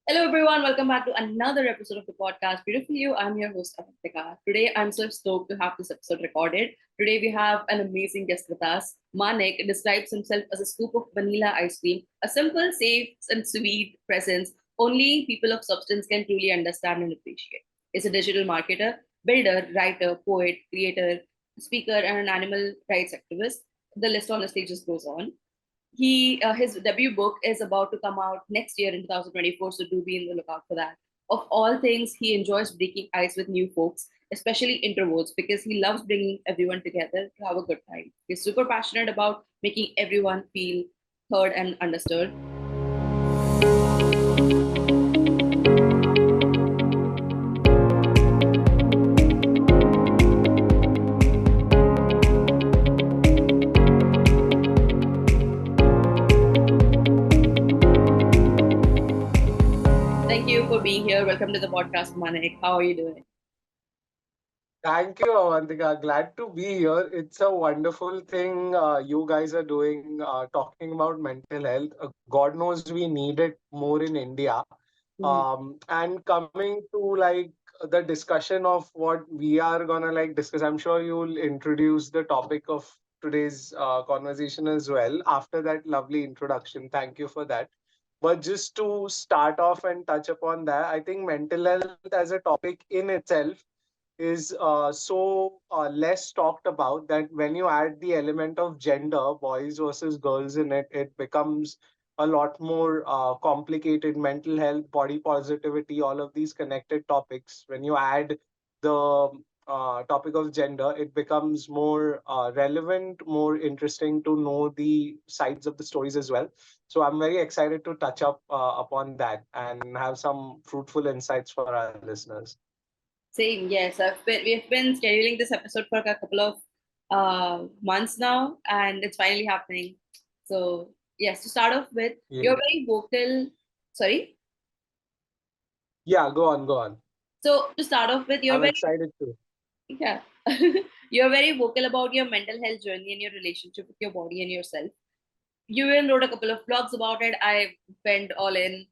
Hello, everyone. Welcome back to another episode of the podcast. Beautiful You. I'm your host, Avantika. Today, I'm so stoked to have this episode recorded. Today, we have an amazing guest with us. Manik describes himself as a scoop of vanilla ice cream, a simple, safe, and sweet presence only people of substance can truly understand and appreciate. He's a digital marketer, builder, writer, poet, creator, speaker, and an animal rights activist. The list honestly just goes on. His debut book is about to come out next year in 2024, so do be in the lookout for that. Of all things, he enjoys breaking ice with new folks, especially introverts, because he loves bringing everyone together to have a good time. He's super passionate about making everyone feel heard and understood. Thank you for being here. Welcome to the podcast, Manik. How are you doing? Thank you, Avantika. Glad to be here. It's a wonderful thing you guys are doing, talking about mental health. God knows we need it more in India. Mhm. And coming to like the discussion of what we are gonna like discuss, I'm sure you'll introduce the topic of today's conversation as well. After that lovely introduction, thank you for that. But just to start off and touch upon that, I think mental health as a topic in itself is so less talked about that when you add the element of gender, boys versus girls in it, it becomes a lot more complicated. Mental health, body positivity, all of these connected topics. When you add the topic of gender, it becomes more relevant, more interesting to know the sides of the stories as well. So I'm very excited to touch up upon that and have some fruitful insights for our listeners. Same, yes. We've been scheduling this episode for a couple of months now, and it's finally happening. So yes, to start off with, you're Yeah. very vocal. Sorry. Yeah, go on, go on. So to start off with, you're I'm very excited too. yeah, you're very vocal about your mental health journey and your relationship with your body and yourself. You even wrote a couple of blogs about it. I went all in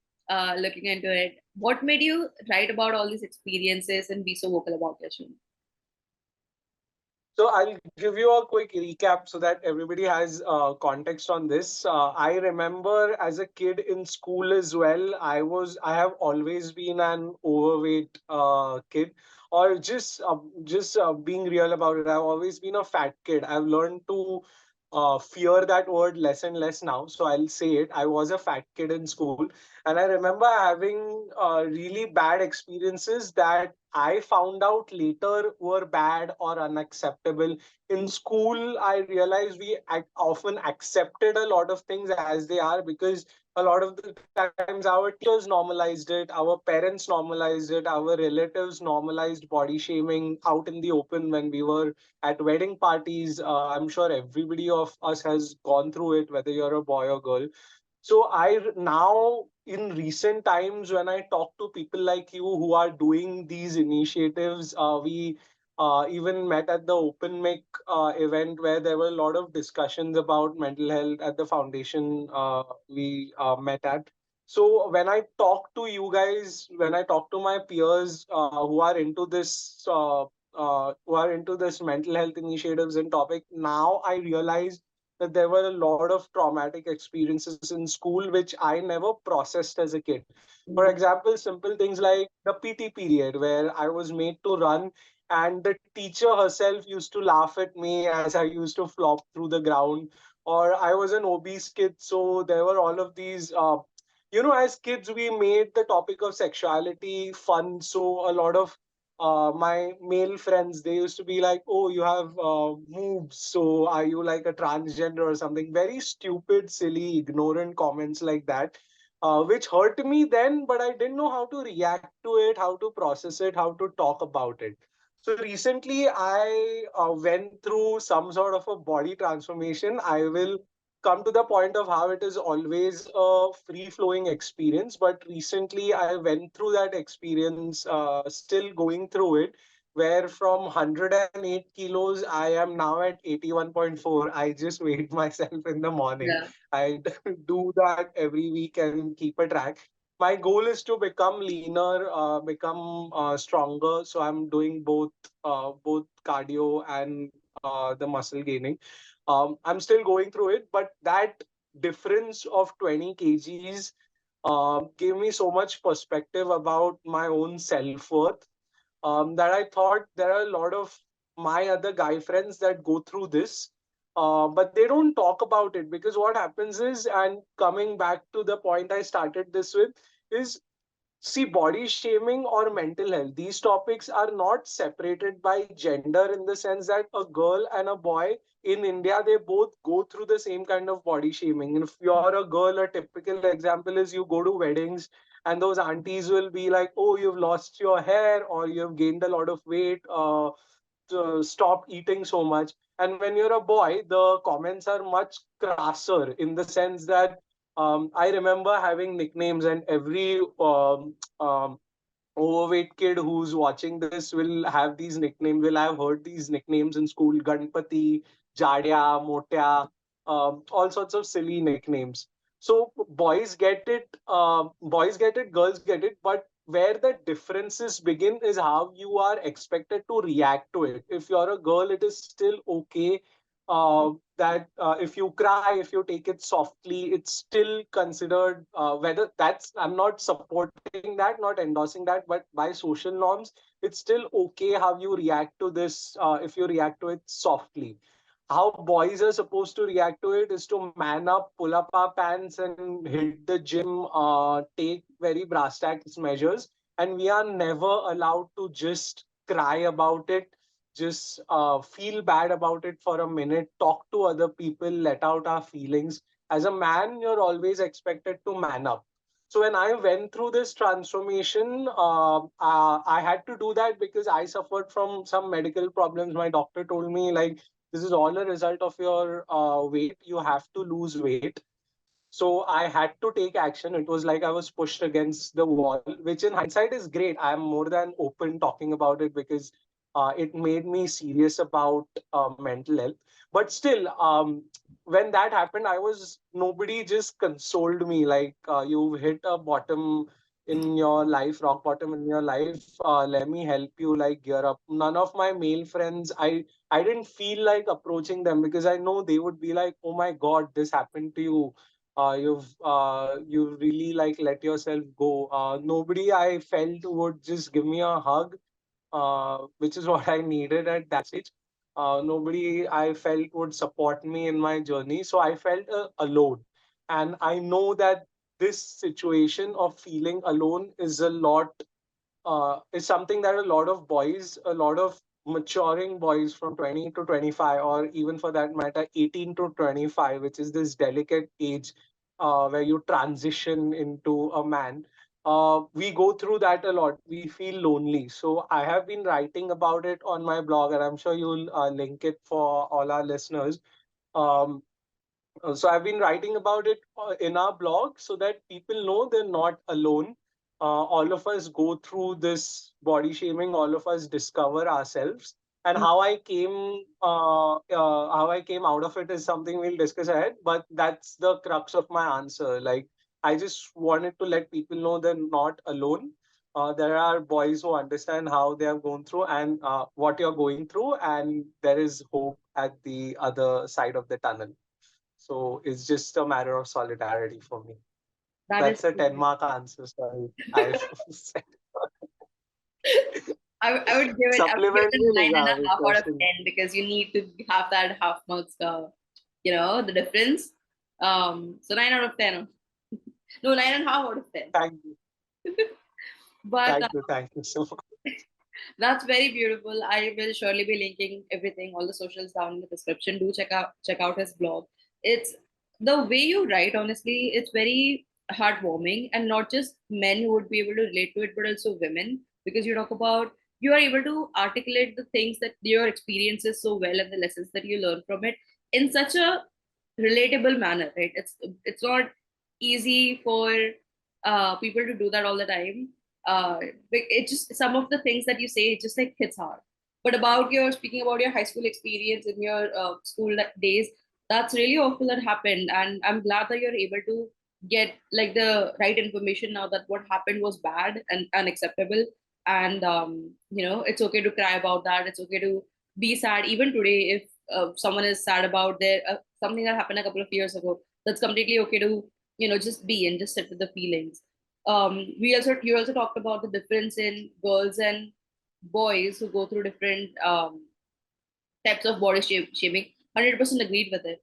looking into it. What made you write about all these experiences and be so vocal about your journey? So I'll give you a quick recap so that everybody has context on this. I remember as a kid in school as well, I have always been an overweight kid, or just being real about it. I've always been a fat kid. I've learned to fear that word less and less now. So I'll say it. I was a fat kid in school, and I remember having really bad experiences that I found out later were bad or unacceptable. In school, I realized often accepted a lot of things as they are because a lot of the times our teachers normalized it, our parents normalized it, our relatives normalized body shaming out in the open when we were at wedding parties. I'm sure everybody of us has gone through it, whether you're a boy or girl. So now in recent times when I talk to people like you who are doing these initiatives, we even met at the Open Mic event where there were a lot of discussions about mental health at the foundation we met at. So when I talk to you guys, when I talk to my peers who are into this mental health initiatives and topic, now I realize that there were a lot of traumatic experiences in school which I never processed as a kid. For example, simple things like the PT period where I was made to run and the teacher herself used to laugh at me as I used to flop through the ground. Or I was an obese kid, so there were all of these. As kids, we made the topic of sexuality fun. So a lot of my male friends, they used to be like, oh, you have moves, so are you like a transgender or something? Very stupid, silly, ignorant comments like that, which hurt me then, but I didn't know how to react to it, how to process it, how to talk about it. So recently I went through some sort of a body transformation. I will come to the point of how it is always a free flowing experience, but recently I went through that experience, still going through it, where from 108 kilos I am now at 81.4. I just weighed myself in the morning. Yeah. I do that every week and keep a track. my goal is to become leaner, become stronger. So I'm doing both cardio and the muscle gaining. I'm still going through it, but that difference of 20 kgs gave me so much perspective about my own self worth, that I thought there are a lot of my other guy friends that go through this, but they don't talk about it, because what happens is, and coming back to the point I started this with, is, see, body shaming or mental health, these topics are not separated by gender, in the sense that a girl and a boy in India, they both go through the same kind of body shaming. If you're a girl, a typical example is you go to weddings and those aunties will be like, oh, you've lost your hair or you've gained a lot of weight. To stop eating so much. And when you're a boy, the comments are much crasser, in the sense that I remember having nicknames, and every overweight kid who's watching this will have these nicknames, will have heard these nicknames in school: Ganpati, Jadya, Motya, all sorts of silly nicknames. So boys get it, girls get it, but where the differences begin is how you are expected to react to it. If you're a girl, it is still okay that if you cry, if you take it softly, it's still considered, whether that's, I'm not supporting that, not endorsing that, but by social norms, it's still okay how you react to this, if you react to it softly. How boys are supposed to react to it is to man up, pull up our pants, and hit the gym, take very brass tacks measures. And we are never allowed to just cry about it, just feel bad about it for a minute, talk to other people, let out our feelings. As a man, you're always expected to man up. So when I went through this transformation, I had to do that because I suffered from some medical problems. My doctor told me, like, this is all a result of your weight. You have to lose weight. So I had to take action. It was like I was pushed against the wall, which in hindsight is great. I'm more than open talking about it, because it made me serious about mental health. But still, when that happened, nobody just consoled me like, you've hit a bottom in your life, rock bottom in your life. Let me help you, like, gear up. None of my male friends, I didn't feel like approaching them, because I know they would be like, oh my God, this happened to you, you've really like let yourself go. Nobody I felt would just give me a hug, which is what I needed at that stage. Nobody I felt would support me in my journey, so I felt alone. And I know that this situation of feeling alone is something that a lot of boys, a lot of maturing boys from 20 to 25, or even for that matter, 18 to 25, which is this delicate age where you transition into a man. We go through that a lot. We feel lonely. So I have been writing about it on my blog, and I'm sure you'll link it for all our listeners. Um, so I've been writing about it in our blog, so that people know they're not alone. All of us go through this body shaming. All of us discover ourselves. And how I came out of it is something we'll discuss ahead. But that's the crux of my answer. Like, I just wanted to let people know they're not alone. There are boys who understand how they have gone through, and what you're going through, and there is hope at the other side of the tunnel. So it's just a matter of solidarity for me. That is That's a 10 mark answer. Sorry. I've said I would give it supplementary a nine and a half out of question. 10, because you need to have that half marks, the difference. So 9 out of 10. No, 9.5 out of 10. Thank you. But Thank you so much. that's very beautiful. I will surely be linking everything, all the socials down in the description. Do check out his blog. It's the way you write, honestly, it's very heartwarming, and not just men who would be able to relate to it, but also women, because you are able to articulate the things that your experiences so well, and the lessons that you learn from it in such a relatable manner, right? It's not easy for people to do that all the time. It just, some of the things that you say, it just like hits hard. But about your speaking about your high school experience in your school days, that's really awful that happened, and I'm glad that you're able to get like the right information now that what happened was bad and unacceptable. And it's okay to cry about that. It's okay to be sad even today. If someone is sad about their something that happened a couple of years ago, that's completely okay to just be and just sit with the feelings. We also You also talked about the difference in girls and boys who go through different types of body shaming. 100% agreed with it.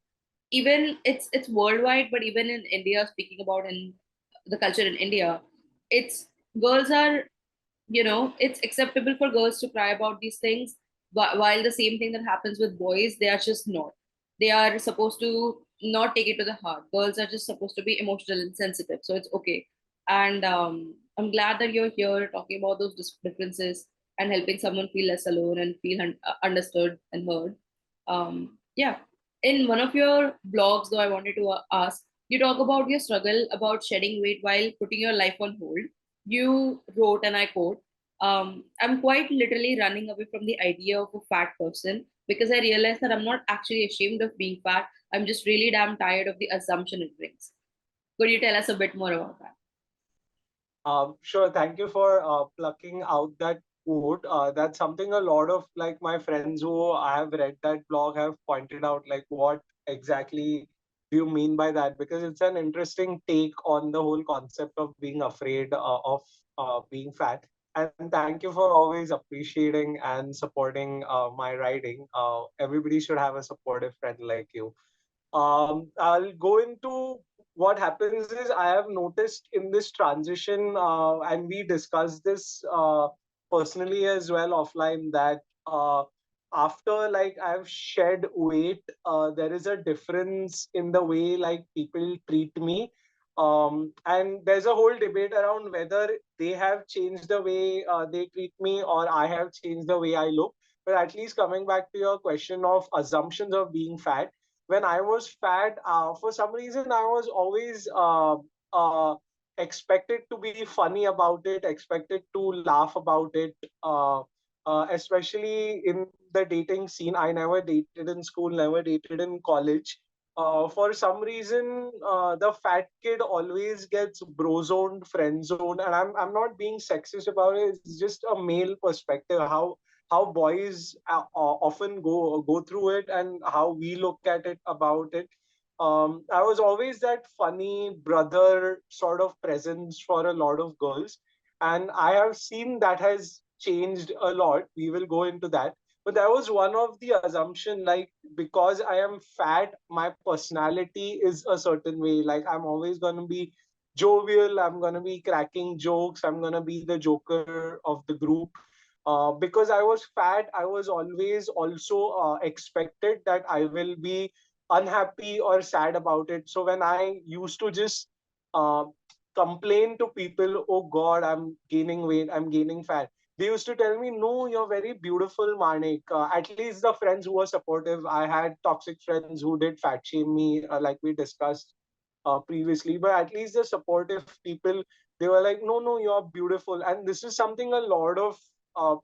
Even it's worldwide, but even in India, speaking about in the culture in India, it's girls are, it's acceptable for girls to cry about these things, while the same thing that happens with boys, they are just not. They are supposed to not take it to the heart. Girls are just supposed to be emotional and sensitive, so it's okay. And I'm glad that you're here talking about those differences and helping someone feel less alone and feel understood and heard. Yeah. In one of your blogs, though, I wanted to ask, you talk about your struggle about shedding weight while putting your life on hold. You wrote, and I quote, I'm quite literally running away from the idea of a fat person because I realize that I'm not actually ashamed of being fat. I'm just really damn tired of the assumption it brings. Could you tell us a bit more about that? Sure. Thank you for plucking out that quote. That's something a lot of like my friends who I have read that blog have pointed out. Like, what exactly do you mean by that? Because it's an interesting take on the whole concept of being afraid of being fat. And thank you for always appreciating and supporting my writing. Everybody should have a supportive friend like you. I'll go into what happens is I have noticed in this transition, and we discussed this personally as well offline, that after like I've shed weight, there is a difference in the way like people treat me. And there's a whole debate around whether they have changed the way they treat me or I have changed the way I look. But at least coming back to your question of assumptions of being fat, when I was fat, for some reason, I was always expected to be funny about it, expected to laugh about it, especially in the dating scene. I never dated in school, never dated in college. For some reason, the fat kid always gets bro zoned, friend zoned, and I'm not being sexist about it. It's just a male perspective. How boys often go through it and how we look at it about it. I was always that funny brother sort of presence for a lot of girls, and I have seen that has changed a lot. We will go into that. But that was one of the assumption, like because I am fat, my personality is a certain way. Like I'm always gonna be jovial, I'm gonna be cracking jokes, I'm gonna be the joker of the group. Because I was fat, I was always also expected that I will be unhappy or sad about it. So when I used to just uh, complain to people, oh God, I'm gaining weight, I'm gaining fat, they used to tell me, no, you're very beautiful, Manik. At least the friends who were supportive. I had toxic friends who did fat shame me, like we discussed previously, but at least the supportive people, they were like, no, no, you're beautiful. And this is something a lot of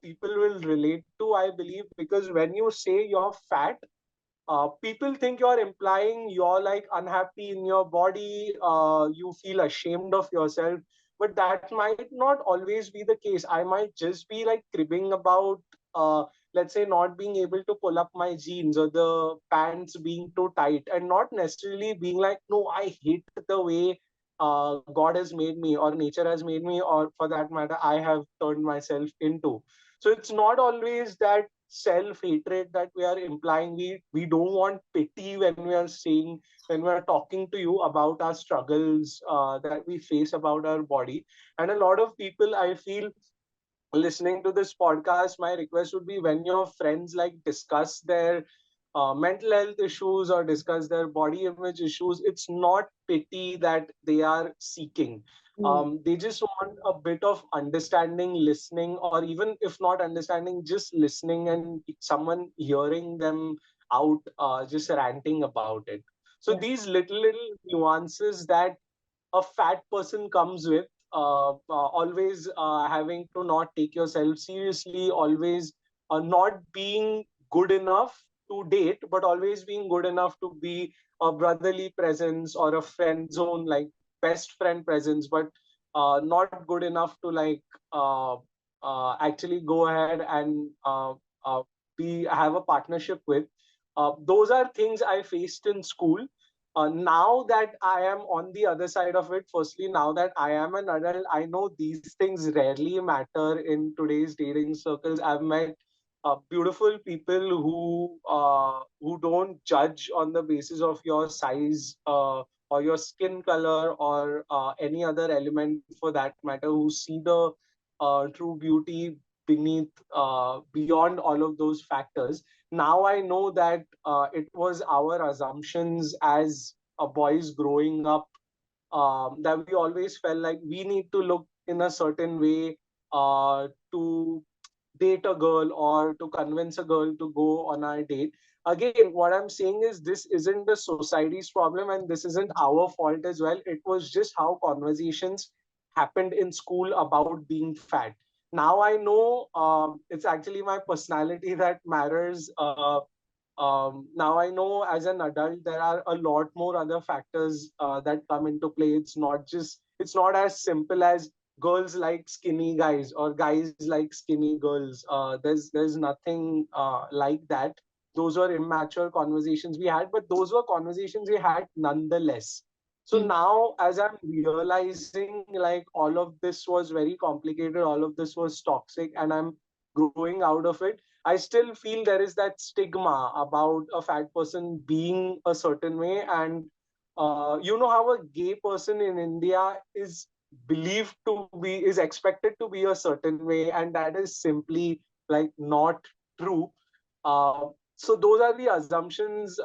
people will relate to, I believe, because when you say you're fat, people think you're implying you're like unhappy in your body, you feel ashamed of yourself, but that might not always be the case. I might just be like cribbing about, let's say, not being able to pull up my jeans or the pants being too tight, and not necessarily being like, no, I hate the way God has made me or nature has made me, or for that matter, I have turned myself into. So it's not always that self hatred that we are implying. We don't want pity when we are saying, when we are talking to you about our struggles that we face about our body. And a lot of people, I feel, listening to this podcast, my request would be, when your friends like discuss their mental health issues or discuss their body image issues, it's not pity that they are seeking. Mm. They just want a bit of understanding, listening, or even if not understanding, just listening and someone hearing them out, just ranting about it. So Yeah. these little nuances that a fat person comes with, always having to not take yourself seriously, always not being good enough to date, but always being good enough to be a brotherly presence or a friend zone, like best friend presence, but not good enough to like uh, actually go ahead and uh, be have a partnership with. Those are things I faced in school. Now that I am on the other side of it, firstly, now that I am an adult, I know these things rarely matter in today's dating circles. I've met beautiful people who don't judge on the basis of your size or your skin color or any other element for that matter, who see the true beauty beneath beyond all of those factors. Now I know that it was our assumptions as boys growing up, that we always felt like we need to look in a certain way to date a girl or to convince a girl to go on our date. Again, what I'm saying is this isn't the society's problem and this isn't our fault as well. It was just how conversations happened in school about being fat. Now I know it's actually my personality that matters. Now I know as an adult there are a lot more other factors that come into play. It's not as simple as girls like skinny guys or guys like skinny girls. There's nothing like that. Those were immature conversations we had, but those were conversations we had nonetheless. So Mm. now, as I'm realizing, like all of this was very complicated, all of this was toxic, and I'm growing out of it. I still feel there is that stigma about a fat person being a certain way. And you know how a gay person in India is believed to be, is expected to be a certain way, and that is simply like not true. So those are the assumptions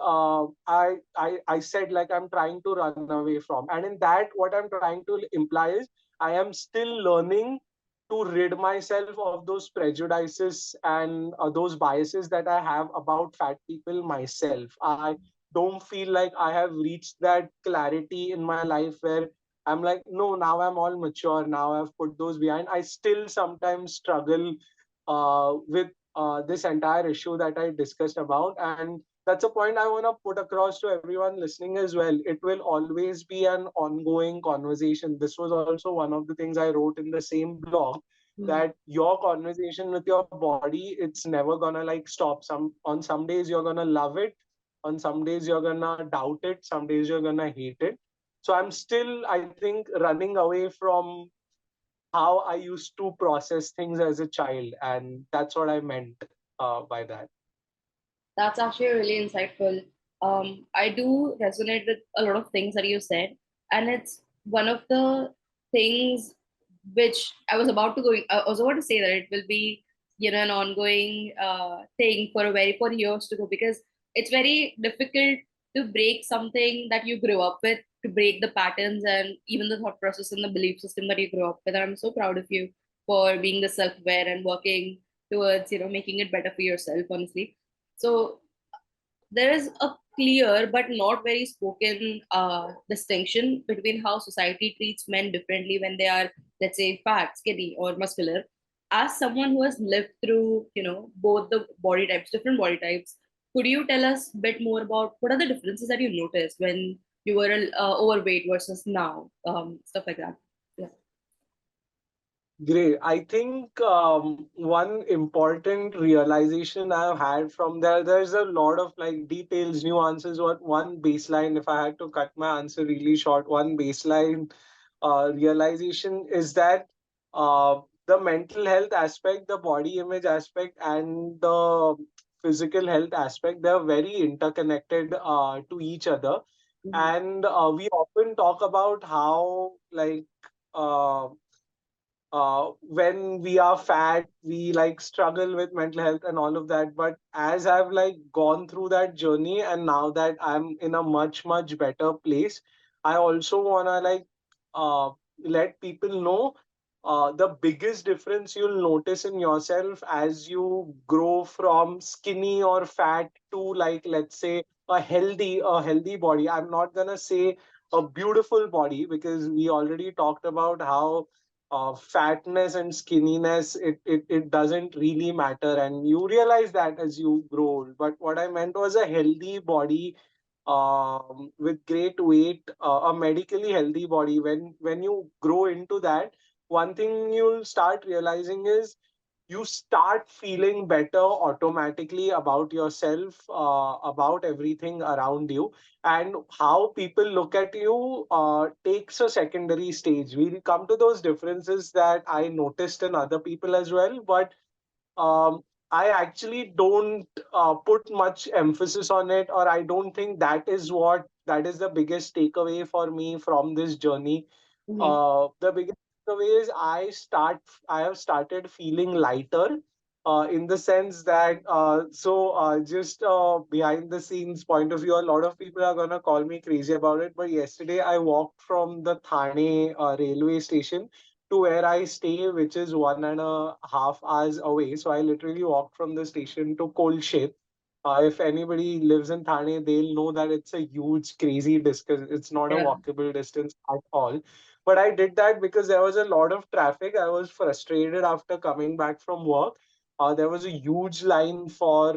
I said like I'm trying to run away from. And in that, what I'm trying to imply is I am still learning to rid myself of those prejudices and those biases that I have about fat people myself. I don't feel like I have reached that clarity in my life where I'm like, no, now I'm all mature. Now I've put those behind. I still sometimes struggle with this entire issue that I discussed about. And that's a point I want to put across to everyone listening as well. It will always be an ongoing conversation. This was also one of the things I wrote in the same blog, Mm. that your conversation with your body, it's never gonna like stop. Some days you're gonna love it, on some days you're gonna doubt it, some days you're gonna hate it. So I'm still, I think, running away from how I used to process things as a child, and that's what I meant by that. That's actually really insightful. I do resonate with a lot of things that you said, and it's one of the things which I was about to say that it will be, an ongoing thing for years to go, because it's very difficult to break something that you grew up with, to break the patterns and even the thought process and the belief system that you grew up with. And I'm so proud of you for being the self-aware and working towards, making it better for yourself, honestly. So there is a clear but not very spoken distinction between how society treats men differently when they are, let's say, fat, skinny, or muscular. As someone who has lived through, both the body types, different body types, could you tell us a bit more about what are the differences that you noticed when you were overweight versus now, stuff like that? Yeah. Great. I think one important realization I've had from there, there's a lot of like details, nuances. What one baseline, if I had to cut my answer really short, one baseline realization is that the mental health aspect, the body image aspect, and the physical health aspect, they're very interconnected to each other. Mhm. And we often talk about how like uh, when we are fat we like struggle with mental health and all of that, but as I've like gone through that journey and now that I'm in a much better place, I also want to like uh, let people know the biggest difference you'll notice in yourself as you grow from skinny or fat to like, let's say, a healthy body. I'm not gonna say a beautiful body because we already talked about how fatness and skinniness, it doesn't really matter, and you realize that as you grow old. But what I meant was a healthy body, with great weight, a medically healthy body. When you grow into that, one thing you'll start realizing is you start feeling better automatically about yourself, about everything around you, and how people look at you takes a secondary stage. We'll come to those differences that I noticed in other people as well, but um, I actually don't put much emphasis on it, or I don't think that is the biggest takeaway for me from this journey. Mm-hmm. The biggest takeaway is I have started feeling lighter, in the sense that just behind the scenes point of view, a lot of people are gonna call me crazy about it. But yesterday I walked from the Thane railway station to where I stay, which is 1.5 hours away. So I literally walked from the station to Kolshet. If anybody lives in Thane, they'll know that it's a huge, crazy distance. It's not a Yeah. walkable distance at all. But I did that because there was a lot of traffic. I was frustrated after coming back from work. There was a huge line for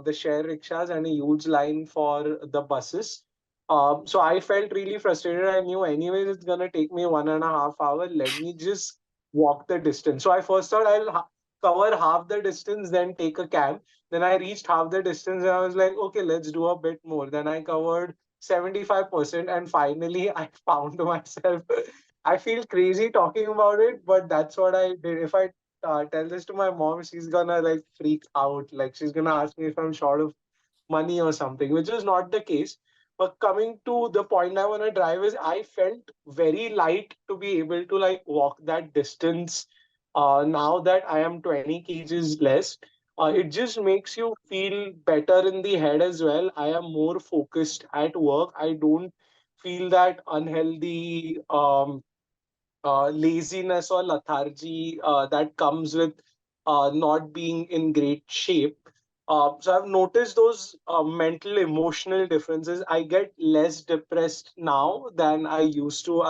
the share rickshaws and a huge line for the buses. So I felt really frustrated. I knew anyways it's gonna take me 1.5 hours. Let me just walk the distance. So I first thought cover half the distance, then take a cab. Then I reached half the distance and I was like, okay, let's do a bit more. Then I covered 75%, and finally I found myself. I feel crazy talking about it, but that's what I did. If I tell this to my mom, she's gonna like freak out. Like she's gonna ask me if I'm short of money or something, which is not the case. But coming to the point I want to drive is I felt very light to be able to like walk that distance. Now that I am 20 kgs less, it just makes you feel better in the head as well. I am more focused at work. I don't feel that unhealthy laziness or lethargy that comes with not being in great shape. So I've noticed those mental, emotional differences. I get less depressed now than I used to.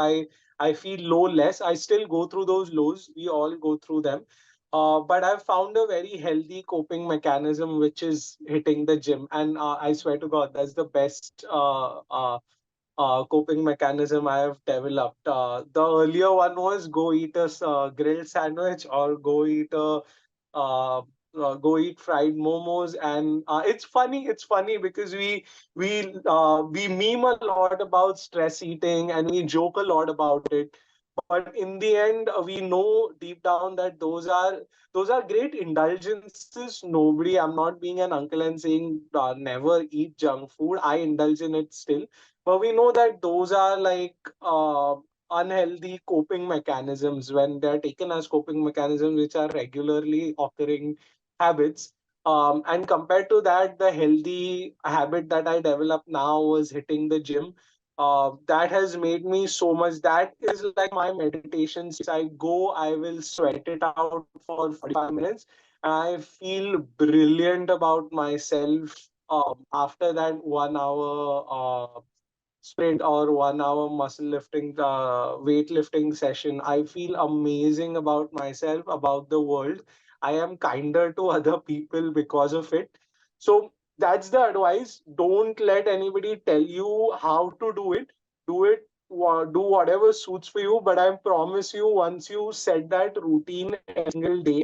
I feel low less. I still go through those lows. We all go through them. But I've found a very healthy coping mechanism, which is hitting the gym. And I swear to God, that's the best coping mechanism I have developed. The earlier one was go eat a grilled sandwich, or uh, go eat fried momos. And it's funny because we meme a lot about stress eating and we joke a lot about it. But in the end, we know deep down that those are great indulgences. Nobody, I'm not being an uncle and saying never eat junk food. I indulge in it still, but we know that those are like unhealthy coping mechanisms when they're taken as coping mechanisms, which are regularly occurring habits. And compared to that, the healthy habit that I developed now was hitting the gym. That has made me so much. That is like my meditation space. I go, I will sweat it out for 45 minutes, and I feel brilliant about myself after that 1 hour sprint or 1 hour muscle lifting, weightlifting session. I feel amazing about myself, about the world. I am kinder to other people because of it. So that's the advice. Don't let anybody tell you how to do it. Do it, do whatever suits for you. But I promise you, once you set that routine every single day,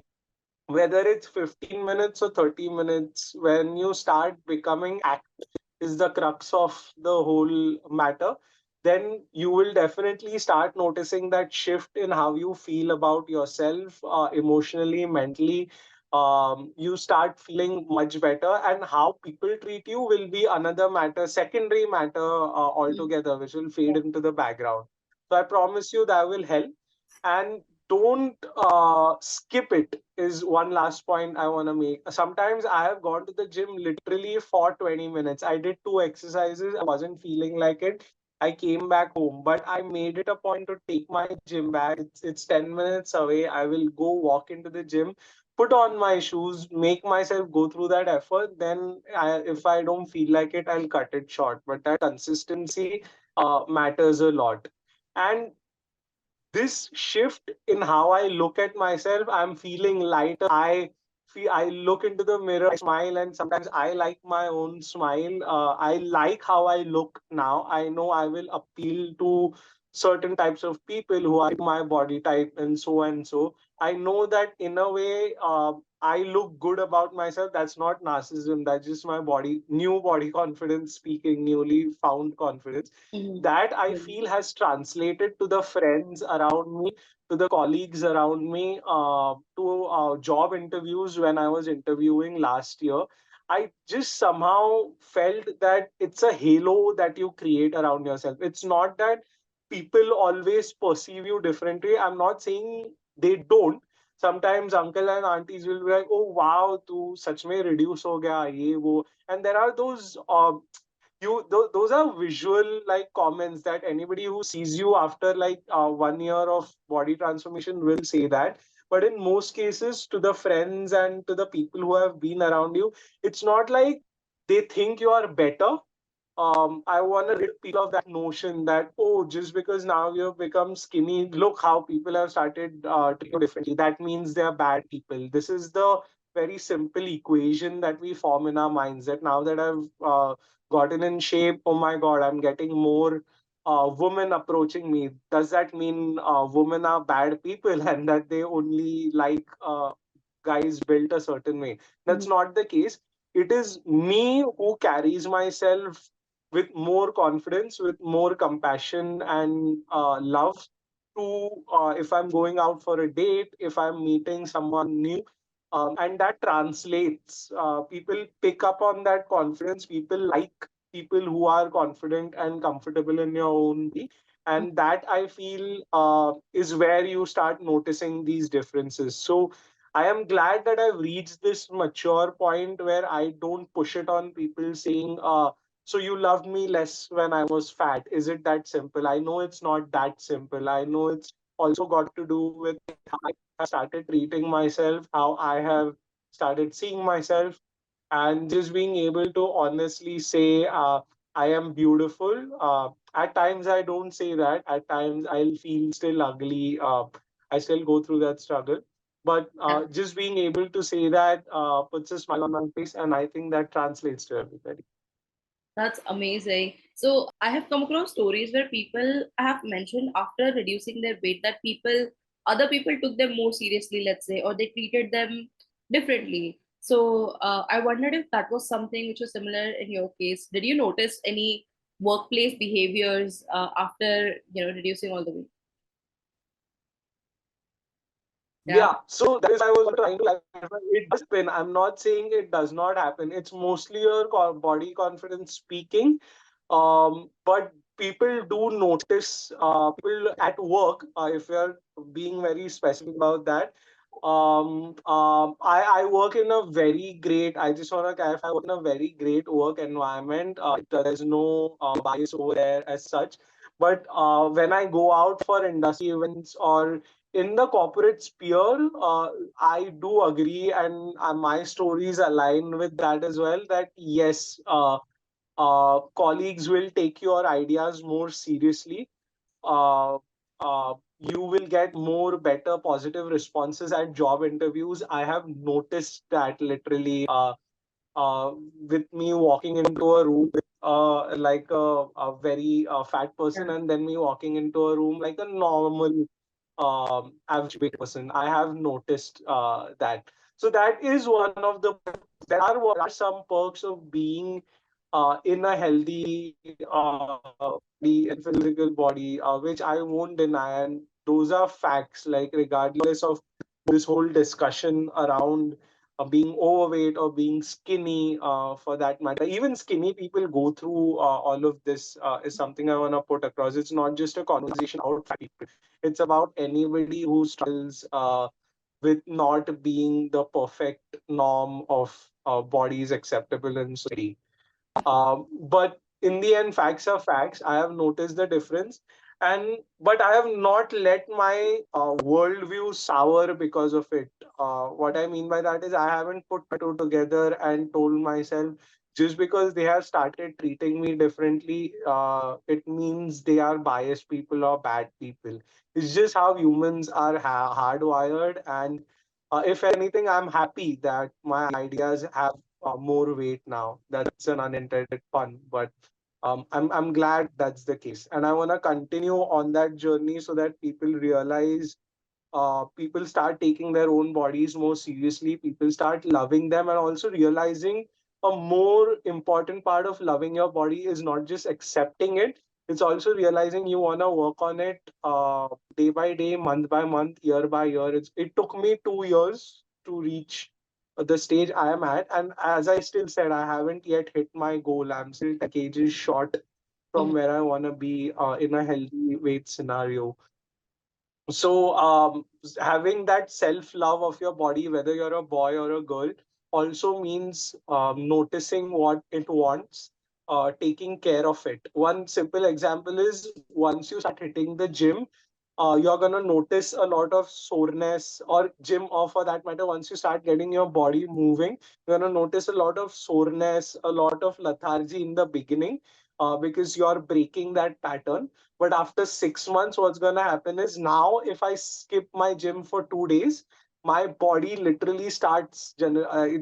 whether it's 15 minutes or 30 minutes, when you start becoming active, is the crux of the whole matter, then you will definitely start noticing that shift in how you feel about yourself, emotionally, mentally. You start feeling much better, and how people treat you will be another matter, secondary matter altogether, which will fade into the background. So I promise you that will help. And don't skip it, is one last point I want to make. Sometimes I have gone to the gym literally for 20 minutes. I did two exercises, I wasn't feeling like it. I came back home, but I made it a point to take my gym bag. It's 10 minutes away. I will go walk into the gym, put on my shoes, make myself go through that effort. Then if I don't feel like it, I'll cut it short. But that consistency matters a lot. And this shift in how I look at myself, I'm feeling lighter. I look into the mirror, I smile, and sometimes I like my own smile. I like how I look now. I know I will appeal to certain types of people who are my body type and so and so. I know that in a way, I look good about myself. That's not narcissism. That's just my new body confidence speaking, newly found confidence. Mm-hmm. That I Really. feel has translated to the friends around me, to the colleagues around me, to job interviews when I was interviewing last year. I just somehow felt that it's a halo that you create around yourself. It's not that people always perceive you differently. I'm not saying they don't. Sometimes uncle and aunties will be like, "Oh wow, tu sach mein reduce ho gaya ye wo," and there are those those are visual like comments that anybody who sees you after like 1 year of body transformation will say that. But in most cases, to the friends and to the people who have been around you, it's not like they think you are better. I want to rid people of that notion that, oh, just because now you've become skinny, look how people have started treating you differently. That means they're bad people. This is the very simple equation that we form in our minds, that now that I've gotten in shape, oh my God, I'm getting more women approaching me. Does that mean women are bad people and that they only like guys built a certain way? That's Mm-hmm. not the case. It is me who carries myself with more confidence, with more compassion and love to, if I'm going out for a date, if I'm meeting someone new, and that translates. People pick up on that confidence. People like people who are confident and comfortable in your own body. And that I feel is where you start noticing these differences. So I am glad that I've reached this mature point where I don't push it on people saying, so you loved me less when I was fat. Is it that simple? I know it's not that simple. I know it's also got to do with how I have started treating myself, how I have started seeing myself, and just being able to honestly say, I am beautiful. At times, I don't say that. At times, I'll feel still ugly. I still go through that struggle. But Yeah. just being able to say that puts a smile on my face, and I think that translates to everybody. That's amazing. So I have come across stories where people have mentioned after reducing their weight that other people took them more seriously, let's say, or they treated them differently. So I wondered if that was something which was similar in your case. Did you notice any workplace behaviors after reducing all the weight? Yeah. Yeah, so that is I was trying to clarify. It does happen. I'm not saying it does not happen. It's mostly your body confidence speaking. But people do notice, people at work, if you're being very specific about that. I work in a very great, I just want to clarify, I work in a very great work environment. There's no bias over there as such. But when I go out for industry events or in the corporate sphere, I do agree, and my stories align with that as well. That yes, colleagues will take your ideas more seriously. Uh, you will get more better positive responses at job interviews. I have noticed that literally. With me walking into a room with like a very fat person, Yeah. and then me walking into a room like a normal average weight person. I have noticed that. So that is one of the. There are some perks of being in a healthy body and physical body, which I won't deny, and those are facts. Like regardless of this whole discussion around being overweight or being skinny, for that matter, even skinny people go through all of this. Is something I want to put across. It's not just a conversation about fat people. It's about anybody who struggles with not being the perfect norm of bodies acceptable in society. But in the end, facts are facts. I have noticed the difference, and but I have not let my worldview sour because of it. What I mean by that is I haven't put two together and told myself just because they have started treating me differently, it means they are biased people or bad people. It's just how humans are hardwired, and If anything, I'm happy that my ideas have more weight now. That's an unintended pun, but I'm glad that's the case, and I want to continue on that journey so that people realize, people start taking their own bodies more seriously, people start loving them, and also realizing a more important part of loving your body is not just accepting it, it's also realizing you want to work on it, day by day, month by month, year by year. It took me 2 years to reach the stage I am at, and as I still said, I haven't yet hit my goal. I'm still 10 kgs short from Mhm. where I want to be in a healthy weight scenario. So, having that self love of your body, whether you're a boy or a girl, also means noticing what it wants, taking care of it. One simple example is once you start hitting the gym, you're going to notice a lot of soreness, or gym, or for that matter, once you start getting your body moving, you're going to notice a lot of soreness, a lot of lethargy in the beginning, because you're breaking that pattern. But after 6 months, what's going to happen is, now if I skip my gym for 2 days, my body literally it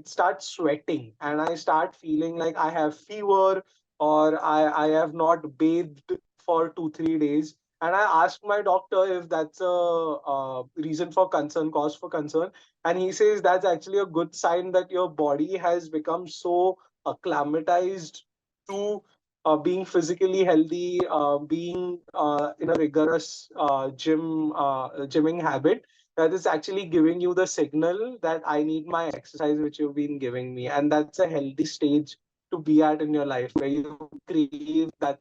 starts sweating, and I start feeling like I have fever, or I have not bathed for 2 3 days. And I asked my doctor if that's a reason for concern, cause for concern, and he says that's actually a good sign that your body has become so acclimatized to being physically healthy, being in a rigorous gymming habit, that is actually giving you the signal that I need my exercise, which you've been giving me. And that's a healthy stage to be at in your life, where you crave that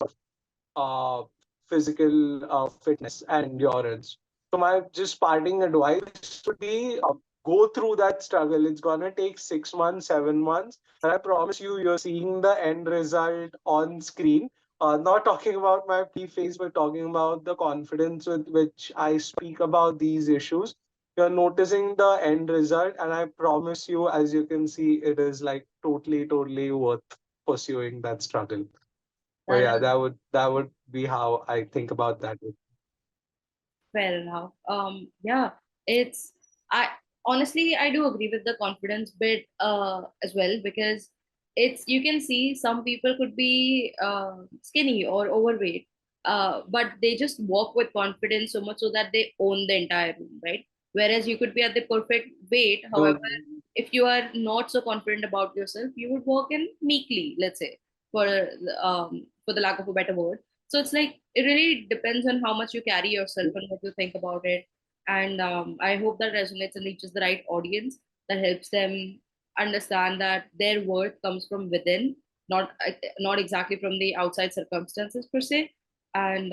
uh, physical fitness and endurance. So my just parting advice would be, go through that struggle. It's gonna take 6 months, 7 months, and I promise you, you're seeing the end result on screen. Not talking about my pretty face, but talking about the confidence with which I speak about these issues. You're noticing the end result, and I promise you, as you can see, it is like totally, totally worth pursuing that struggle. But That yeah, is that would be how I think about that. fair enough. Yeah, it's I honestly I do agree with the confidence bit as well, because it's, you can see some people could be skinny or overweight, but they just walk with confidence so much so that they own the entire room, right? Whereas you could be at the perfect weight, however, The if you are not so confident about yourself, you would walk in meekly, let's say, for the lack of a better word. So it's like it really depends on how much you carry yourself and what you think about it. And I hope that resonates and reaches the right audience, that helps them understand that their worth comes from within, not exactly from the outside circumstances per se. And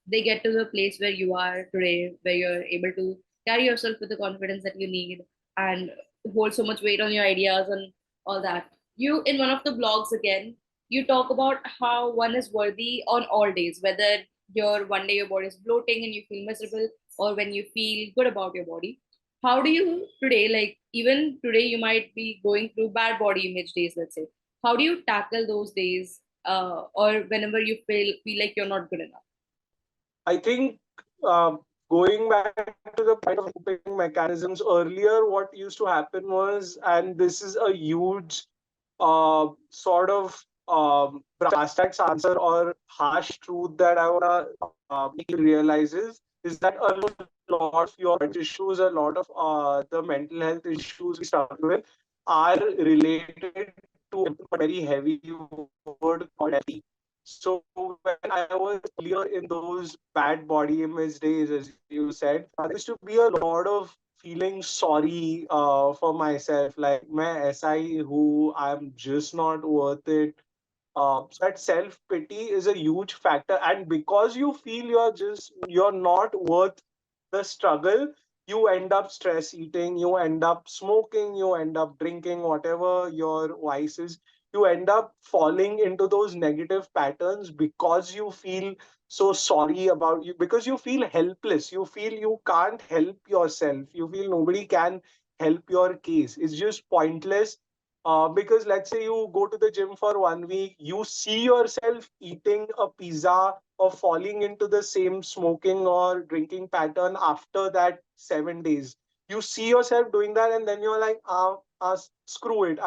they get to the place where you are today, where you're able to carry yourself with the confidence that you need, and hold so much weight on your ideas and all that. You, in one of the blogs again, you talk about how one is worthy on all days, whether one day your body is bloating and you feel miserable, or when you feel good about your body. How do you today, like even today, you might be going through bad body image days, let's say. How do you tackle those days, or whenever you feel like you're not good enough? I think, going back to the point of coping mechanisms, earlier what used to happen was, and this is a huge sort of brass tacks answer or harsh truth that I wanna make you realize is that a lot of your issues, a lot of the mental health issues we struggle with are related to a very heavy word called healthy. So when I was earlier in those bad body image days, as you said, there used to be a lot of feeling sorry for myself, like मैं ऐसा ही हूँ, I'm just not worth it. So that self pity is a huge factor, and because you feel you're not worth the struggle, you end up stress eating, you end up smoking, you end up drinking, whatever your vice is. You end up falling into those negative patterns because you feel so sorry about you, because you feel helpless, you feel you can't help yourself, you feel nobody can help your case, it's just pointless. Because let's say you go to the gym for 1 week, you see yourself eating a pizza or falling into the same smoking or drinking pattern after that 7 days. you see yourself doing that, and then you're like, screw it,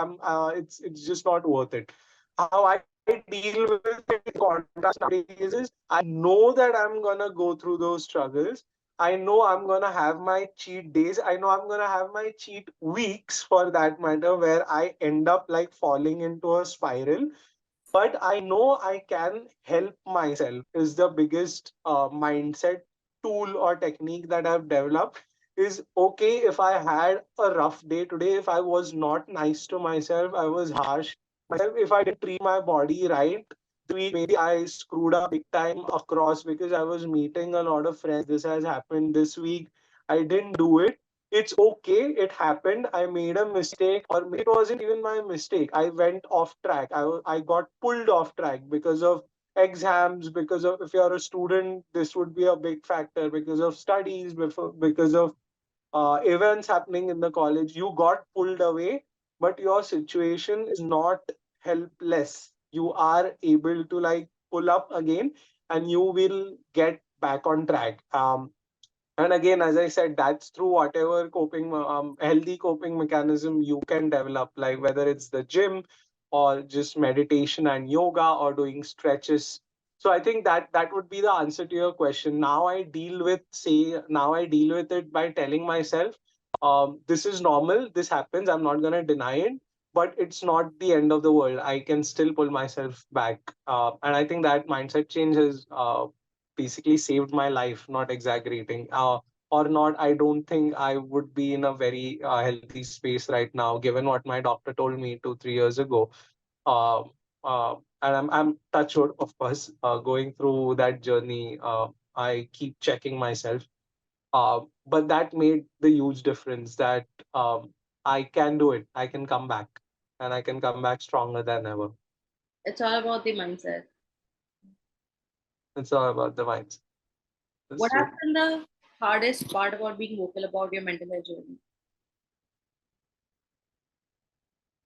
it's just not worth it. How I deal with it in contrast nowadays is, I know that I'm gonna go through those struggles. I know I'm gonna have my cheat days. I know I'm gonna have my cheat weeks for that matter, where I end up like falling into a spiral. But I know I can help myself, is the biggest mindset tool or technique that I've developed. Is okay, if I had a rough day today, if I was not nice to myself, I was harsh myself, if I didn't treat my body right this week, maybe I screwed up big time across because I was meeting a lot of friends. This has happened this week. I didn't do it. It's okay. It happened. I made a mistake, or maybe it wasn't even my mistake. I went off track. I got pulled off track because of exams, because of, if you're a student, this would be a big factor, because of studies, because of events happening in the college. You got pulled away, but your situation is not helpless. You are able to like pull up again, and you will get back on track. And again, as I said, that's through whatever healthy coping mechanism you can develop, like whether it's the gym or just meditation and yoga or doing stretches. So I think that that would be the answer to your question. Now I deal with it by telling myself, this is normal, this happens, I'm not going to deny it, but it's not the end of the world. I can still pull myself back. And I think that mindset change has basically saved my life, not exaggerating. Or not, I don't think I would be in a very healthy space right now, given what my doctor told me 2 3 years ago. uh, and I'm touch wood, of course, going through that journey. I keep checking myself, but that made the huge difference that I can do it. I can come back, and I can come back stronger than ever. It's all about the mindset. It's all about the mindset. What That's has true. been the hardest part about being vocal about your mental health journey?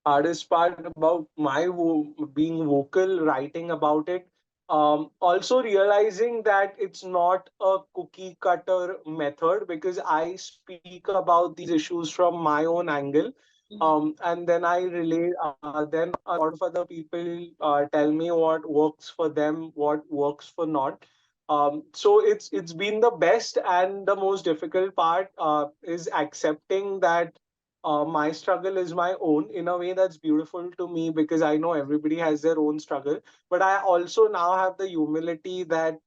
Hardest part about being vocal, writing about it, also realizing that it's not a cookie cutter method, because I speak about these issues from my own angle. Mhm. And then I relate, then a lot of other people tell me what works for them, what works for not. So it's been the best, and the most difficult part is accepting that my struggle is my own, in a way that's beautiful to me, because I know everybody has their own struggle. But I also now have the humility that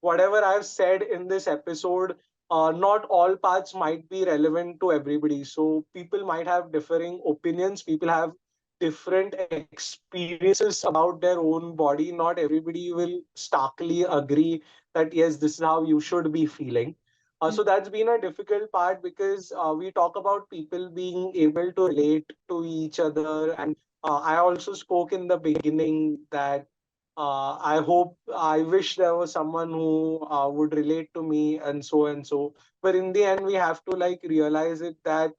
whatever I've said in this episode, not all parts might be relevant to everybody. So people might have differing opinions, people have different experiences about their own body. Not everybody will starkly agree that, yes, this is how you should be feeling. So that's been a difficult part, because we talk about people being able to relate to each other. And I also spoke in the beginning that I wish there was someone who would relate to me, and so and so. But in the end, we have to like realize it that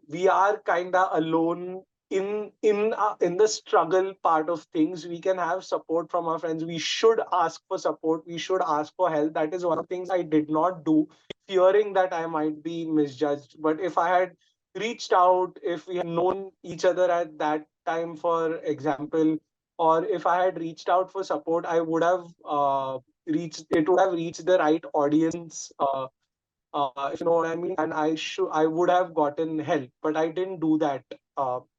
we are kind of alone in the struggle part of things. We can have support from our friends. We should ask for support. We should ask for help. That is one of the things I did not do, fearing that I might be misjudged. But if I had reached out, if we had known each other at that time, for example, or if I had reached out for support, I would have reached. It would have reached the right audience. If you know what I mean. And I would have gotten help, but I didn't do that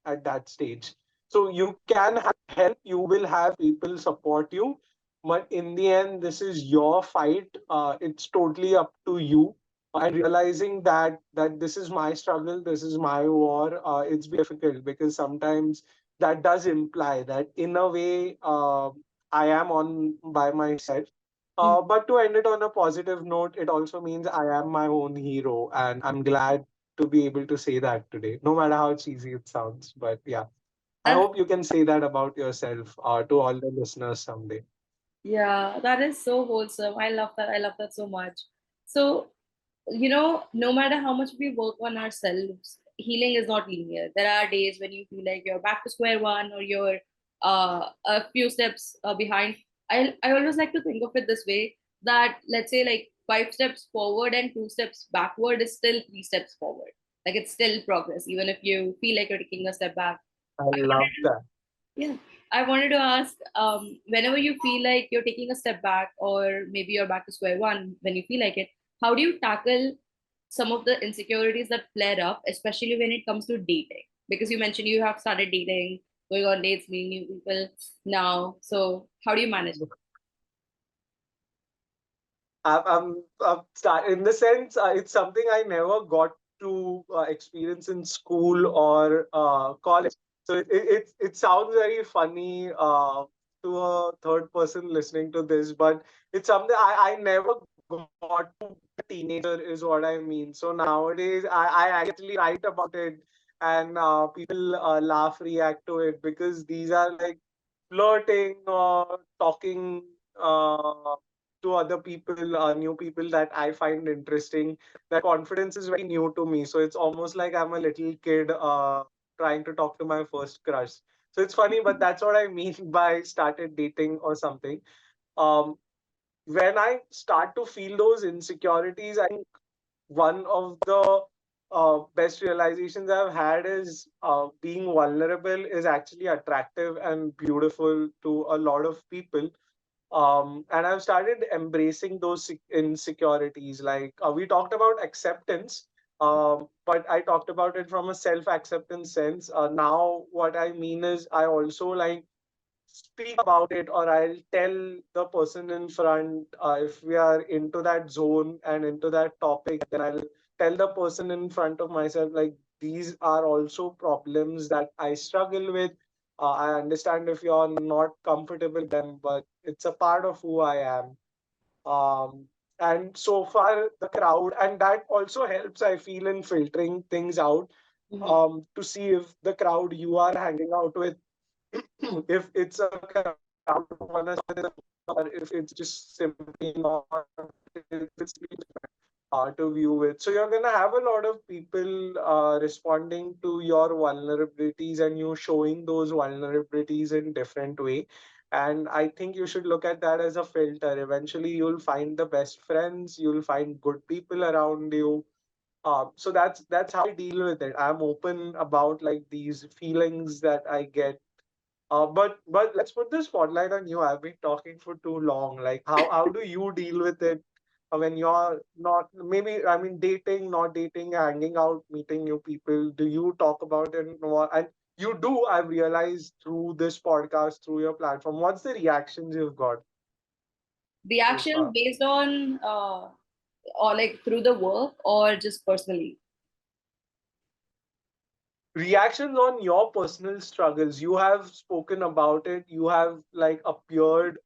at that stage. So you can have help, you will have people support you, but in the end, this is your fight. It's totally up to you. And realizing that this is my struggle, this is my war. It's been difficult, because sometimes that does imply that in a way I am on by myself. But to end it on a positive note, it also means I am my own hero, and I'm glad to be able to say that today, no matter how cheesy it sounds. But yeah, I That's, hope you can say that about yourself to all the listeners someday. yeah, that is so wholesome. I love that. I love that so much. So, no matter how much we work on ourselves, healing is not linear. There are days when you feel like you're back to square one, or you're a few steps behind. I always like to think of it this way, that let's say, like, 5 steps forward and 2 steps backward is still 3 steps forward. Like it's still progress, even if you feel like you're taking a step back. I I love wanted that. yeah. I wanted to ask, whenever you feel like you're taking a step back, or maybe you're back to square one, when you feel like it, how do you tackle some of the insecurities that flare up, especially when it comes to dating? Because you mentioned you have started dating, going on dates, meeting new people now. So how do you manage it? In the sense, it's something I never got to experience in school or college. So it sounds very funny to a third person listening to this, but it's something I never got to be a teenager, is what I mean. So nowadays, I actually write about it, and people laugh, react to it, because these are like flirting or talking to other people, new people that I find interesting. That confidence is very new to me. So it's almost like I'm a little kid trying to talk to my first crush. So it's funny, but that's what I mean by started dating or something. Um, when I start to feel those insecurities, I think one of the best realizations I've had is being vulnerable is actually attractive and beautiful to a lot of people. And I've started embracing those insecurities. Like we talked about acceptance, but I talked about it from a self acceptance sense. Now, what I mean is, I also like speak about it, or I'll tell the person in front if we are into that zone and into that topic, then I'll tell the person in front of myself, like, these are also problems that I struggle with. I understand if you're not comfortable with them, but it's a part of who I am. Um, and so far, the crowd, and that also helps, I feel, in filtering things out, Mhm. to see if the crowd you are hanging out with, if it's a crowd you wanna sit with, or if it's just simply not, if it's to view with. So you're gonna have a lot of people responding to your vulnerabilities, and you showing those vulnerabilities in different way. And I think you should look at that as a filter. Eventually, you'll find the best friends. You'll find good people around you. So that's how I deal with it. I'm open about like these feelings that I get, but let's put the spotlight on you. I've been talking for too long. Like how do you deal with it when you're not, maybe, I mean, dating, not dating, hanging out, meeting new people? Do you talk about it? And you do, I've realized through this podcast, through your platform. What's the reactions you've got so Reactions far? based on, or like through the work or just personally? Reactions on your personal struggles. You have spoken about it. You have like appeared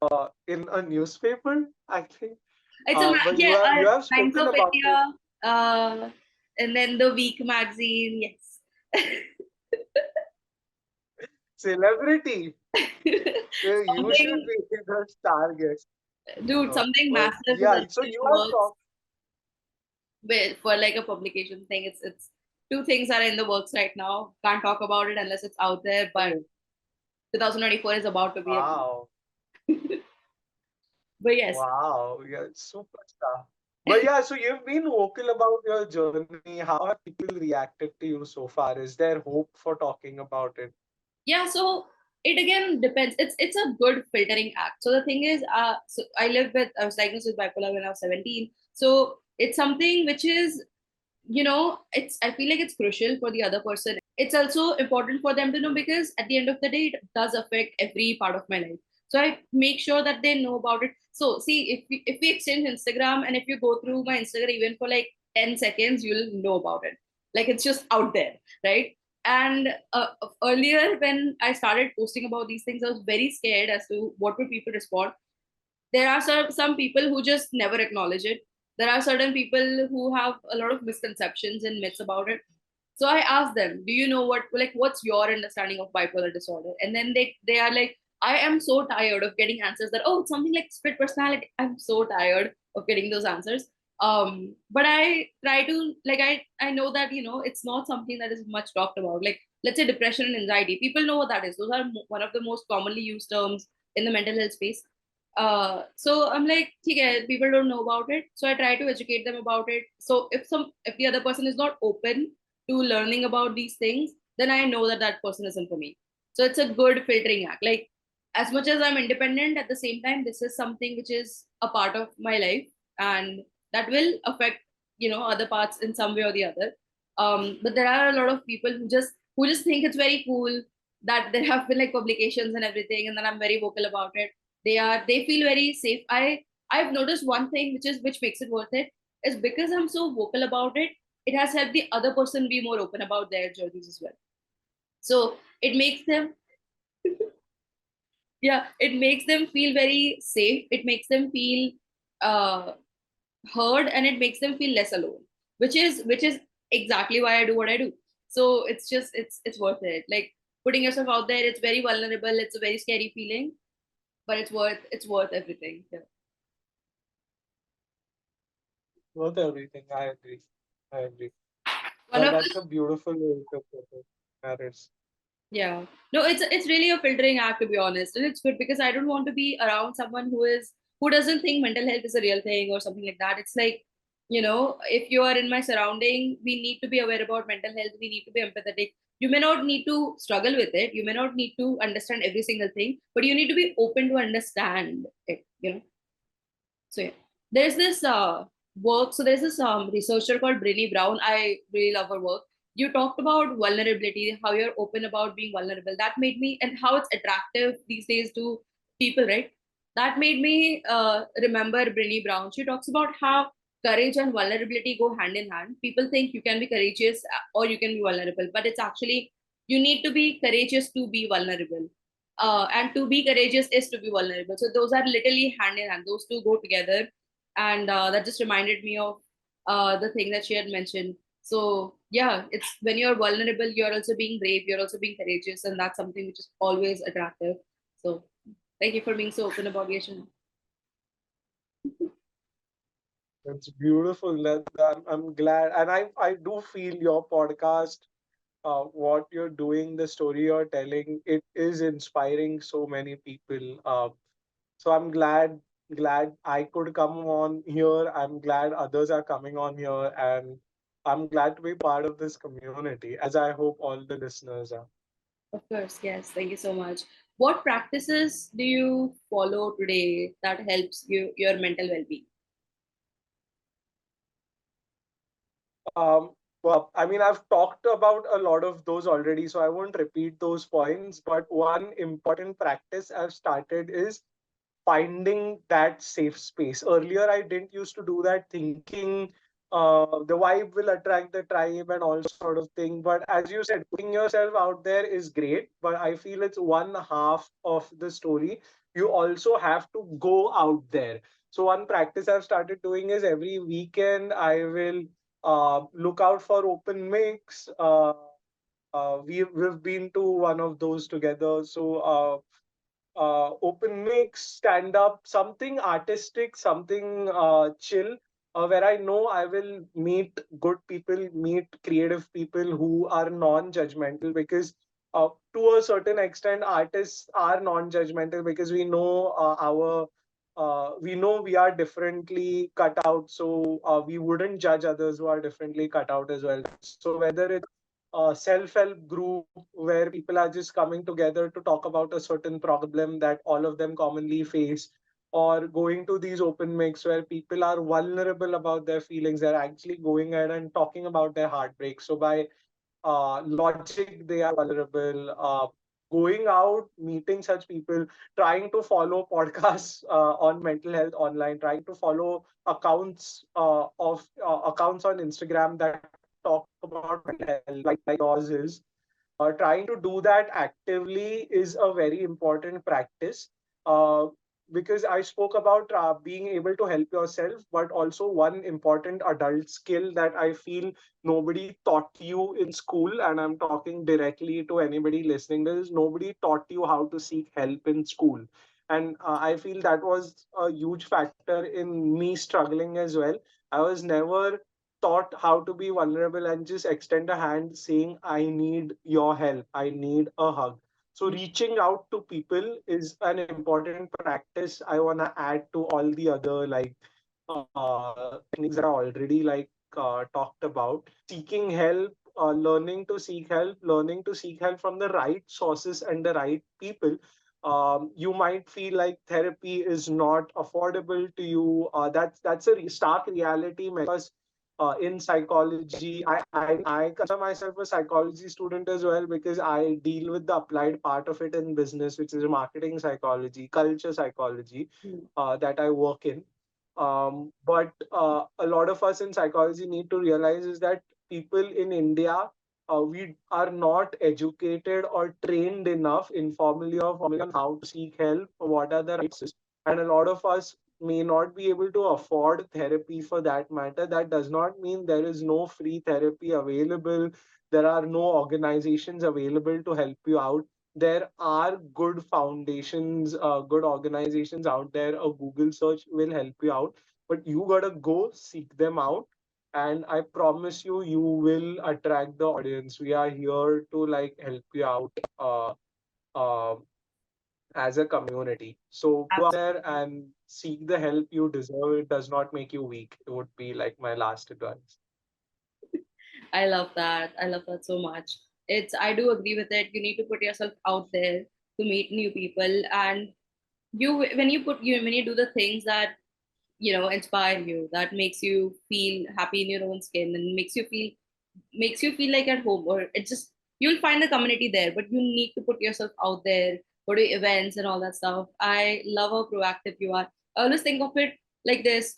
in a newspaper, I think. It's a But yeah, you have Times spoken of about it. India, and then the Week magazine. Yes, Celebrity. You should something, be the star guest. dude. Something But massive is yeah, so actually you in the have works talked. with for like a publication thing. It's two things are in the works right now. Can't talk about it unless it's out there. But Oh, 2024 is about to be a wow. but yes. Wow. Yeah, superstar. But yeah, so you've been vocal about your journey. How have people reacted to you so far? Is there hope for talking about it? Yeah, so it again depends. It's a good filtering act. So the thing is, so I was diagnosed with bipolar when I was 17. So it's something which is, it's, I feel like it's crucial for the other person. It's also important for them to know, because at the end of the day it does affect every part of my life. So I make sure that they know about it. So see, if we exchange Instagram, and if you go through my Instagram even for like 10 seconds, you'll know about it. Like it's just out there, right? And earlier when I started posting about these things, I was very scared as to what would people respond. There are some people who just never acknowledge it. There are certain people who have a lot of misconceptions and myths about it. So I asked them, do you know what's your understanding of bipolar disorder? And then they are like, I am so tired of getting answers that, oh, it's something like split personality. I'm so tired of getting those answers. But I try to, like, I know that, it's not something that is much talked about. Like, let's say depression and anxiety, people know what that is. Those are one of the most commonly used terms in the mental health space. So I'm like, okay, people don't know about it. So I try to educate them about it. So if the other person is not open to learning about these things, then I know that that person isn't for me. So it's a good filtering act. Like as much as I'm independent, at the same time, this is something which is a part of my life, and that will affect other parts in some way or the other. But there are a lot of people who just think it's very cool that there have been like publications and everything, and then I'm very vocal about it. They feel very safe. I've noticed one thing which makes it worth it is because I'm so vocal about it. It has helped the other person be more open about their journeys as well. So it makes them, yeah, it makes them feel very safe. It makes them feel uh, heard, and it makes them feel less alone, which is exactly why I do what I do. So it's worth it. Like putting yourself out there, it's very vulnerable. It's a very scary feeling, but it's worth everything. Yeah. Worth everything. I agree. I agree. One of That's a beautiful way to put it. That is. Yeah. No, it's really a filtering act, to be honest. And it's good because I don't want to be around someone who doesn't think mental health is a real thing or something like that. It's like, if you are in my surrounding, we need to be aware about mental health. We need to be empathetic. You may not need to struggle with it. You may not need to understand every single thing, but you need to be open to understand it. So yeah, there's this work. So there's this researcher called Brené Brown. I really love her work. You talked about vulnerability, how you're open about being vulnerable. That made me, and how it's attractive these days to people, right? That made me remember Brené Brown. She talks about how courage and vulnerability go hand in hand. People think you can be courageous or you can be vulnerable, but it's actually you need to be courageous to be vulnerable, and to be courageous is to be vulnerable. So those are literally hand in hand. Those two go together, and that just reminded me of the thing that she had mentioned. So yeah, it's when you're vulnerable, you're also being brave, you're also being courageous, and that's something which is always attractive. So thank you for being so open about your issue. It's beautiful. I'm glad, and I do feel your podcast, what you're doing, the story you're telling, it is inspiring so many people. So I'm glad I could come on here. I'm glad others are coming on here, and I'm glad to be part of this community, as I hope all the listeners are. Of course, yes. Thank you so much. What practices do you follow today that helps your mental well-being? Well, I mean, I've talked about a lot of those already, so I won't repeat those points. But one important practice I've started is finding that safe space. Earlier, I didn't used to do that, thinking the vibe will attract the tribe and all sort of thing. But as you said, putting yourself out there is great, but I feel it's one half of the story. You also have to go out there. So one practice I've started doing is every weekend I will look out for open mics. We've been to one of those together. So open mix, stand up, something artistic, something chill, where I know I will meet good people, meet creative people who are non judgmental because. To a certain extent, artists are non-judgmental because we know we are differently cut out, so we wouldn't judge others who are differently cut out as well. So whether it's a self-help group where people are just coming together to talk about a certain problem that all of them commonly face, or going to these open mics where people are vulnerable about their feelings, they're actually going ahead and talking about their heartbreak. So by logic, they are vulnerable. Going out, meeting such people, trying to follow podcasts on mental health online, trying to follow accounts on Instagram that talk about mental health, like yours is. Trying to do that actively is a very important practice, uh, because I spoke about being able to help yourself, but also one important adult skill that I feel nobody taught you in school, and I'm talking directly to anybody listening to this, nobody taught you how to seek help in school. And I feel that was a huge factor in me struggling as well. I was never taught how to be vulnerable and just extend a hand saying, I need your help, I need a hug. So reaching out to people is an important practice. I want to add to all the other techniques that I already talked about. Seeking help, learning to seek help from the right sources and the right people. You might feel like therapy is not affordable to you. That's a stark reality because in psychology, I consider myself a psychology student as well because I deal with the applied part of it in business, which is marketing psychology, culture psychology, Mm. that I work in. But a lot of us in psychology need to realize is that people in India, we are not educated or trained enough, informally or formally, on how to seek help, what are the right sources. And a lot of us may not be able to afford therapy for that matter. That does not mean there is no free therapy available. There are no organizations available to help you out. There are good foundations, good organizations out there. A Google search will help you out, but you gotta go seek them out. And I promise you, you will attract the audience. We are here to help you out. Uh, as a community. So go out there Absolutely. and seek the help you deserve. It does not make you weak. It would be like my last advice. I love that. I love that so much. I do agree with it. You need to put yourself out there to meet new people. And when you do the things that, inspire you, that makes you feel happy in your own skin and makes you feel like at home, or it just, you'll find the community there, but you need to put yourself out there, go to events and all that stuff. I love how proactive you are. I always think of it like this.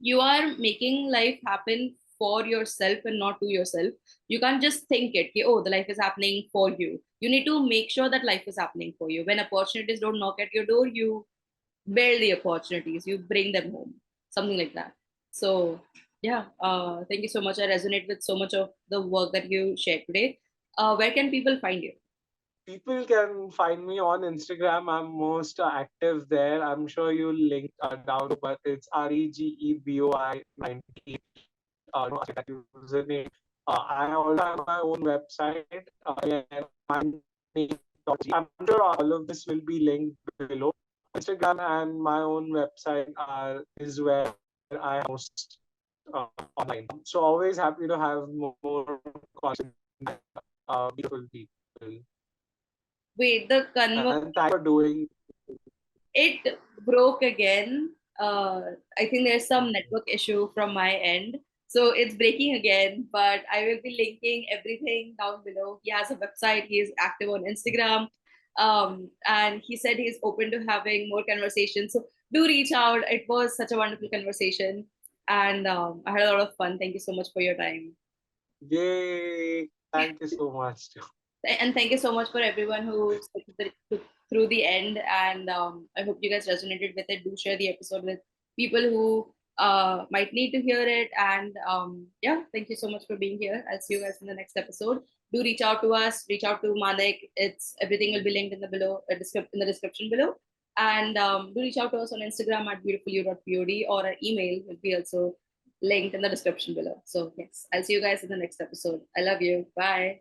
You are making life happen for yourself and not to yourself. You can't just think it, okay, oh, the life is happening for you. You need to make sure that life is happening for you. When opportunities don't knock at your door, you build the opportunities, you bring them home, something like that. So yeah, thank you so much. I resonate with so much of the work that you shared today. Where can people find you? People can find me on Instagram. I'm most active there. I'm sure you'll link down, but it's REGEBOI 98. No, that username. I also have my own website. Again, Manik.g. I'm sure all of this will be linked below. Instagram and my own website is where I host online. So always happy to have more content, beautiful people. Wait, the And thanks for doing. it broke again. I think there's some network issue from my end. So it's breaking again, but I will be linking everything down below. He has a website, he is active on Instagram. And he said he's open to having more conversations. So do reach out. It was such a wonderful conversation. And I had a lot of fun. Thank you so much for your time. Yay! Thank you so much. And thank you so much for everyone who stuck through the end. And I hope you guys resonated with it. Do share the episode with people who might need to hear it. And yeah, thank you so much for being here. I'll see you guys in the next episode. Do reach out to us. Reach out to Manik. It's everything will be linked in the in the description below. And do reach out to us on Instagram at beautifulyou.pod, or our email will be also linked in the description below. So yes, I'll see you guys in the next episode. I love you. Bye.